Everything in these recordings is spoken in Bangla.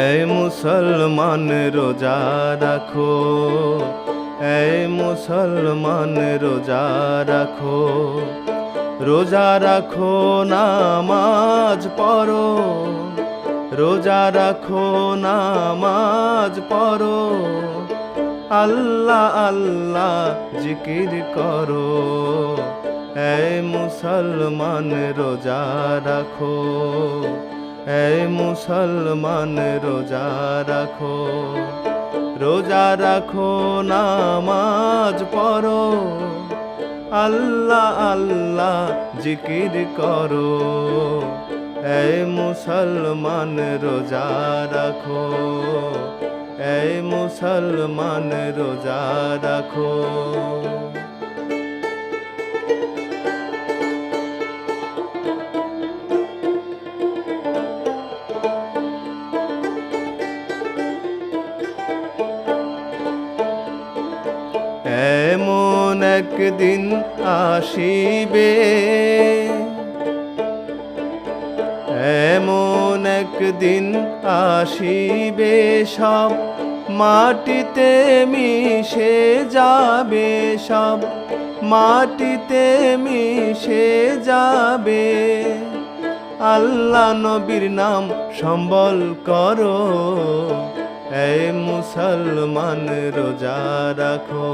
এই মুসলমান রোজা রাখো, এই মুসলমান রোজা রাখো, রোজা রাখো নামাজ পড়ো, রোজা রাখো নামাজ পড়ো, আল্লাহ আল্লাহ জিকির করো। এই মুসলমান রোজা রাখো, এই মুসলমান রোজা রাখো, রোজা রাখো নামাজ পড়ো, আল্লাহ আল্লাহ জিকির করো। এই মুসলমান রোজা রাখো, এই মুসলমান রোজা রাখো। এমন একদিন আসিবে, এমন একদিন আসিবে, সব মাটিতে মিশে যাবে, সব মাটিতে মিশে যাবে। আল্লাহ নবীর নাম সম্বল করো, এই মুসলমান রোজা রাখো,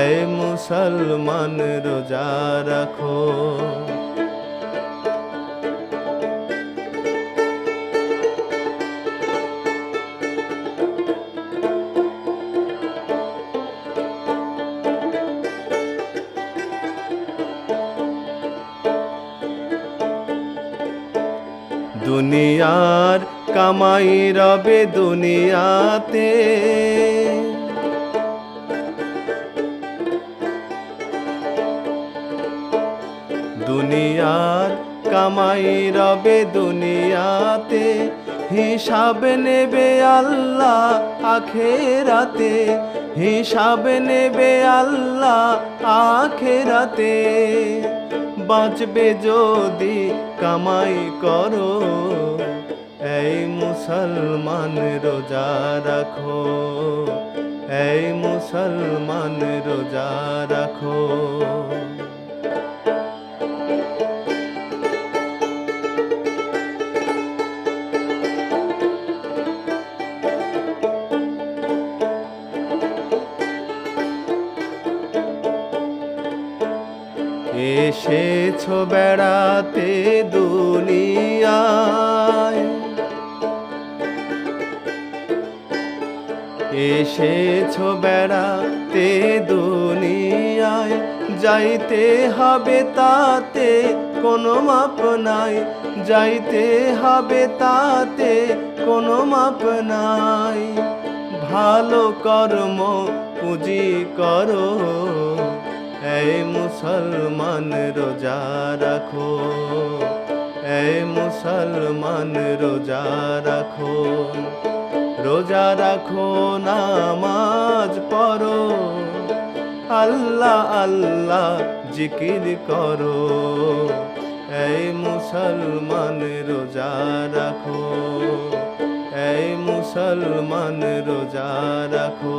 এই মুসলমান রোজা রাখো। দুনিয়ার কামাই রবে দুনিয়াতে, দুনিয়ার কামাই রবে দুনিয়াতে, হিসাব নেবে আল্লাহ আখেরাতে, হিসাব নেবে আল্লাহ আখেরাতে। বাঁচবে যদি কামাই করো, এই মুসলমান রোজা রাখো, এই মুসলমান রোজা রাখো। এসেছো বেড়াতে দুনিয়ায়, এসেছো বেড়াতে দুনিয়ায়, যাইতে হবে তাতে কোনো মাপ নাই, যাইতে হবে তাতে কোনো মাপ নাই। ভালো কর্ম পুঁজি করো, এই মুসলমান রোজা রাখো, এই মুসলমান রোজা রাখো, রোজা রাখো নামাজ পড়ো, আল্লাহ আল্লাহ জিকির করো। এই মুসলমান রোজা রাখো, এই মুসলমান রোজা রাখো,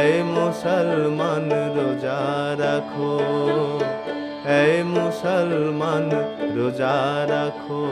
এই মুসলমান রোজা রাখো, এই মুসলমান রোজা রাখো।